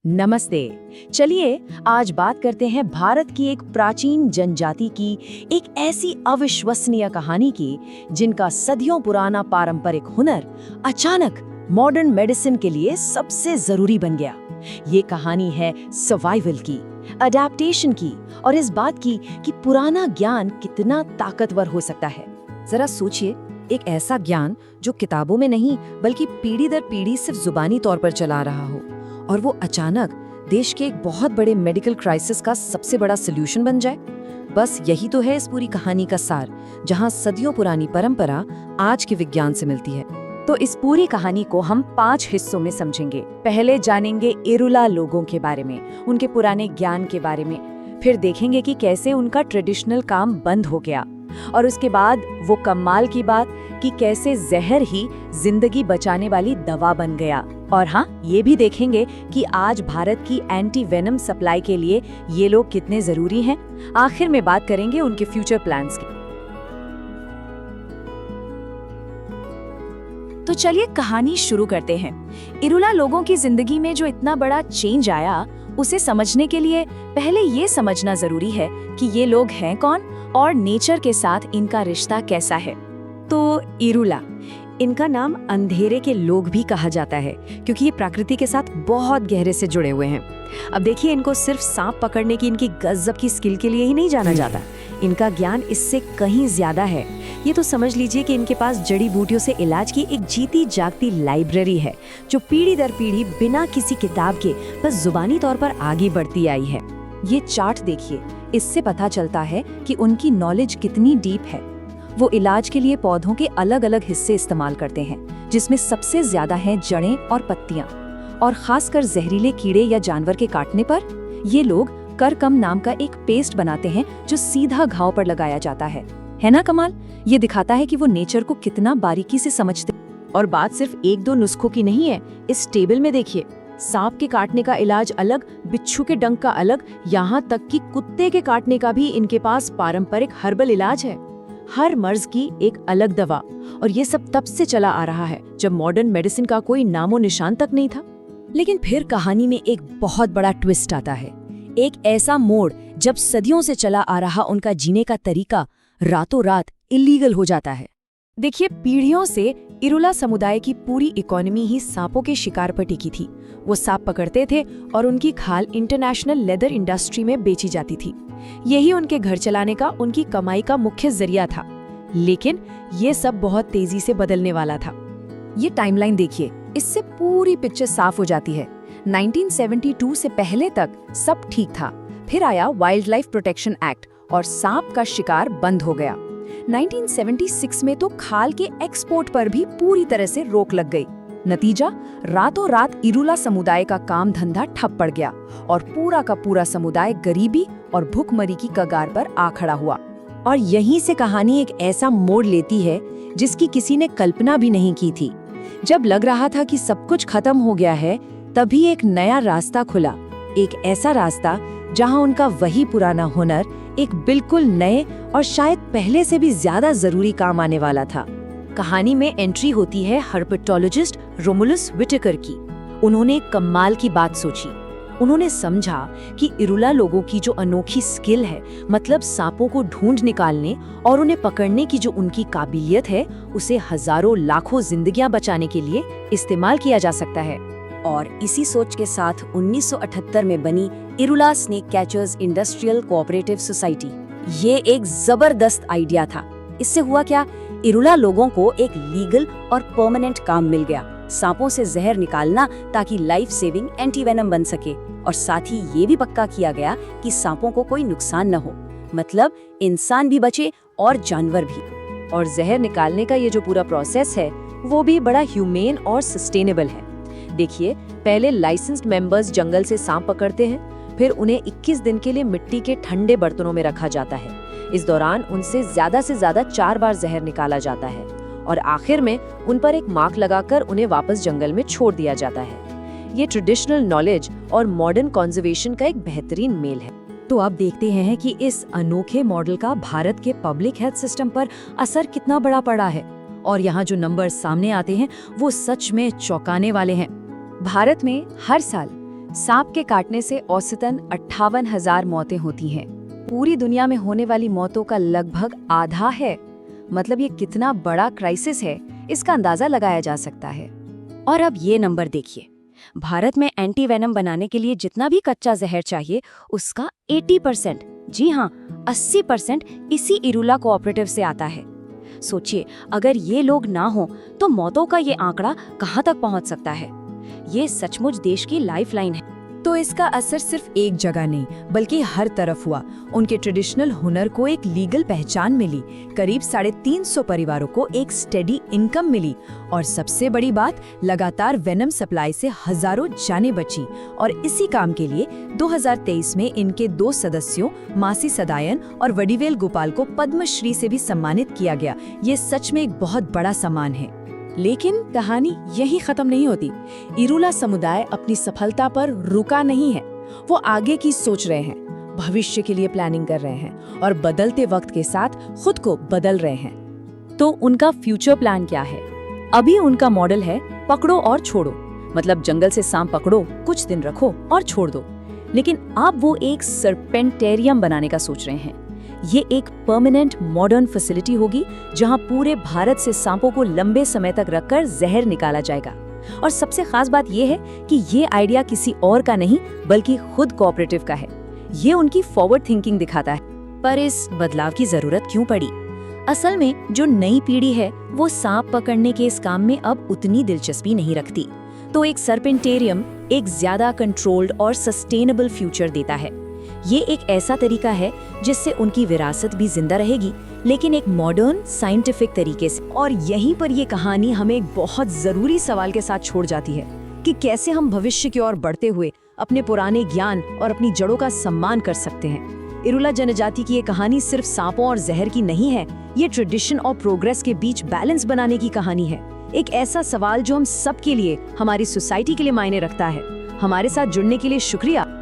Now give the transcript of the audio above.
नमस्ते। चलिए आज बात करते हैं भारत की एक प्राचीन जनजाति की एक ऐसी अविश्वसनीय कहानी की जिनका सदियों पुराना पारंपरिक हुनर अचानक मॉडर्न मेडिसिन के लिए सबसे जरूरी बन गया। ये कहानी है सर्वाइवल की, अडैप्टेशन की और इस बात की कि पुराना ज्ञान कितना ताकतवर हो सकता है। जरा सोचिए, एक ऐसा ज्ञान जो किताबों में नहीं बल्कि पीढ़ी दर पीढ़ी सिर्फ जुबानी तौर पर चला रहा हो, और वो अचानक देश के एक बहुत बड़े मेडिकल क्राइसिस का सबसे बड़ा सॉल्यूशन बन जाए। बस यही तो है इस पूरी कहानी का सार, जहां सदियों पुरानी परंपरा आज के विज्ञान से मिलती है। तो इस पूरी कहानी को हम 5 हिस्सों में समझेंगे। पहले जानेंगे इरुला लोगों के बारे में, उनके पुराने ज्ञान के बारे में। फिर देखेंगे कि कैसे उनका ट्रेडिशनल काम बंद हो गया, और उसके बाद वो कमाल की बात कि कैसे जहर ही जिंदगी बचाने वाली दवा बन गया। और हाँ, ये भी देखेंगे कि आज भारत की एंटी वेनम सप्लाई के लिए ये लोग कितने जरूरी हैं। आखिर में बात करेंगे उनके फ्यूचर प्लान्स की। तो चलिए कहानी शुरू करते हैं। इरुला लोगों की जिंदगी में जो इतना बड़ा चेंज आया, उसे समझने के लिए पहले ये समझना जरूरी है कि ये लोग हैं कौन और नेचर के साथ इनका रिश्ता कैसा है। तो इरुला, इनका नाम अंधेरे के लोग भी कहा जाता है क्योंकि ये प्रकृति के साथ बहुत गहरे से जुड़े हुए हैं। अब देखिए, इनको सिर्फ सांप पकड़ने की इनकी गजब की स्किल के लिए ही नहीं जाना जाता, इनका ज्ञान इससे कहीं ज्यादा है। ये तो समझ लीजिए कि इनके पास जड़ी बूटियों से इलाज की एक जीती जागती लाइब्रेरी है जो पीढ़ी दर पीढ़ी बिना किसी किताब के बस जुबानी तौर पर आगे बढ़ती आई है। ये चार्ट देखिए, इससे पता चलता है कि उनकी नॉलेज कितनी डीप है। वो इलाज के लिए पौधों के अलग अलग हिस्से इस्तेमाल करते हैं, जिसमें सबसे ज्यादा हैं जड़ें और पत्तियां, और खासकर जहरीले कीड़े या जानवर के काटने पर ये लोग करकम नाम का एक पेस्ट बनाते हैं जो सीधा घाव पर लगाया जाता है ना कमाल। ये दिखाता है कि वो नेचर को कितना बारीकी से समझते। और बात सिर्फ 1-2 नुस्खों की नहीं है। इस टेबल में देखिए, सांप के काटने का इलाज अलग, बिच्छू के डंक का अलग, यहाँ तक कि कुत्ते के काटने का भी इनके पास पारंपरिक हर्बल इलाज है। हर मर्ज की एक अलग दवा, और ये सब तब से चला आ रहा है जब मॉडर्न मेडिसिन का कोई नामो निशान तक नहीं था। लेकिन फिर कहानी में एक बहुत बड़ा ट्विस्ट आता है, एक ऐसा मोड़ जब सदियों से चला आ रहा उनका जीने का तरीका रातों रात इलीगल हो जाता है। देखिए, पीढ़ियों से इरुला समुदाय की पूरी इकोनॉमी ही सांपों के शिकार पर टिकी थी। वो सांप पकड़ते थे और उनकी खाल इंटरनेशनल लेदर इंडस्ट्री में बेची जाती थी। यही उनके घर चलाने का, उनकी कमाई का मुख्य जरिया था। लेकिन ये सब बहुत तेजी से बदलने वाला था। ये टाइमलाइन देखिए, इससे पूरी पिक्चर साफ हो जाती है। 1972 से पहले तक सब ठीक था। फिर आया वाइल्ड लाइफ प्रोटेक्शन एक्ट और सांप का शिकार बंद हो गया। 1976 में तो खाल के एक्सपोर्ट पर भी पूरी तरह से रोक लग गई। नतीजा, रातों रात इरुला समुदाय का काम धंधा ठप पड़ गया और पूरा का पूरा समुदाय गरीबी और भूखमरी की कगार पर आ खड़ा हुआ। और यहीं से कहानी एक ऐसा मोड़ लेती है जिसकी किसी ने कल्पना भी नहीं की थी। जब लग रहा था कि सब कुछ खत्म हो गया है, तभी एक नया रास्ता खुला। एक ऐसा रास्ता जहां उनका वही पुराना हुनर एक बिल्कुल नए और शायद पहले से भी ज्यादा जरूरी काम आने वाला था। कहानी में एंट्री होती है हर्पेटोलॉजिस्ट रोमुलस विटेकर की। उन्होंने कमाल की बात सोची। उन्होंने समझा कि इरुला लोगों की जो अनोखी स्किल है, मतलब सांपों को ढूंढ निकालने और उन्हें पकड़ने की जो उनकी काबिलियत है, उसे हजारों लाखों जिंदगियां बचाने के लिए इस्तेमाल किया जा सकता है। और इसी सोच के साथ 1978 में बनी Irula snake catchers industrial cooperative society. ये एक जबरदस्त आइडिया था। इससे हुआ क्या, इरुला लोगों को एक लीगल और परमानेंट काम मिल गया, सांपों से जहर निकालना ताकि लाइफ सेविंग एंटीवेनम बन सके। और साथ ही ये भी पक्का किया गया कि सांपों को कोई नुकसान न हो, मतलब इंसान भी बचे और जानवर भी। और जहर निकालने का ये जो पूरा प्रोसेस है, वो भी बड़ा ह्यूमेन और सस्टेनेबल है। देखिए, पहले लाइसेंस्ड मेंबर्स जंगल से सांप पकड़ते हैं, फिर उन्हें 21 दिन के लिए मिट्टी के ठंडे बर्तनों में रखा जाता है। इस दौरान उनसे ज्यादा 4 बार जहर निकाला जाता है और आखिर में उन पर एक मार्क लगाकर उन्हें वापस जंगल में छोड़ दिया जाता है। ये ट्रेडिशनल नॉलेज और मॉडर्न कंजर्वेशन का एक बेहतरीन मेल है। तो अब देखते हैं कि इस अनोखे मॉडल का भारत के पब्लिक हेल्थ सिस्टम पर असर कितना बड़ा पड़ा है। और यहाँ जो नंबर सामने आते हैं वो सच में चौंकाने वाले हैं। भारत में हर साल सांप के काटने से औसतन 58,000 मौतें होती हैं। पूरी दुनिया में होने वाली मौतों का लगभग आधा है। मतलब ये कितना बड़ा क्राइसिस है, इसका अंदाजा लगाया जा सकता है। और अब ये नंबर देखिए, भारत में एंटी वेनम बनाने के लिए जितना भी कच्चा जहर चाहिए उसका 80%, जी हाँ 80% इसी इरूला कोऑपरेटिव से आता है। सोचिए, अगर ये लोग ना हो तो मौतों का ये आंकड़ा कहाँ तक पहुँच सकता है। ये सचमुच देश की लाइफलाइन है। तो इसका असर सिर्फ एक जगह नहीं बल्कि हर तरफ हुआ। उनके ट्रेडिशनल हुनर को एक लीगल पहचान मिली, करीब 350 परिवारों को एक स्टेडी इनकम मिली, और सबसे बड़ी बात, लगातार वेनम सप्लाई से हजारों जानें बची। और इसी काम के लिए 2023 में इनके 2 सदस्यों मासी सदायन और वडिवेल गोपाल को पद्मश्री से भी सम्मानित किया गया। ये सच में एक बहुत बड़ा सम्मान है। लेकिन कहानी यही खत्म नहीं होती। इरूला समुदाय अपनी सफलता पर रुका नहीं है। वो आगे की सोच रहे हैं, भविष्य के लिए प्लानिंग कर रहे हैं और बदलते वक्त के साथ खुद को बदल रहे हैं। तो उनका फ्यूचर प्लान क्या है? अभी उनका मॉडल है पकड़ो और छोड़ो, मतलब जंगल से सांप पकड़ो, कुछ दिन रखो और छोड़ दो। लेकिन अब वो एक सर्पेंटेरियम बनाने का सोच रहे हैं। ये एक परमानेंट मॉडर्न फैसिलिटी होगी जहां पूरे भारत से सांपों को लंबे समय तक रखकर जहर निकाला जाएगा। और सबसे खास बात ये है कि ये आइडिया किसी और का नहीं बल्कि खुद कोऑपरेटिव का है। ये उनकी फॉरवर्ड थिंकिंग दिखाता है। पर इस बदलाव की जरूरत क्यों पड़ी? असल में जो नई पीढ़ी है वो सांप पकड़ने के इस काम में अब उतनी दिलचस्पी नहीं रखती। तो एक सर्पेंटेरियम एक ज्यादा कंट्रोल्ड और सस्टेनेबल फ्यूचर देता है। ये एक ऐसा तरीका है जिससे उनकी विरासत भी जिंदा रहेगी, लेकिन एक मॉडर्न साइंटिफिक तरीके से। और यहीं पर ये कहानी हमें एक बहुत जरूरी सवाल के साथ छोड़ जाती है कि कैसे हम भविष्य की ओर बढ़ते हुए अपने पुराने ज्ञान और अपनी जड़ों का सम्मान कर सकते हैं। इरूला जनजाति की ये कहानी सिर्फ सांपों और जहर की नहीं है, ये ट्रेडिशन और प्रोग्रेस के बीच बैलेंस बनाने की कहानी है। एक ऐसा सवाल जो हम सब के लिए, हमारी सोसाइटी के लिए मायने रखता है। हमारे साथ जुड़ने के लिए शुक्रिया।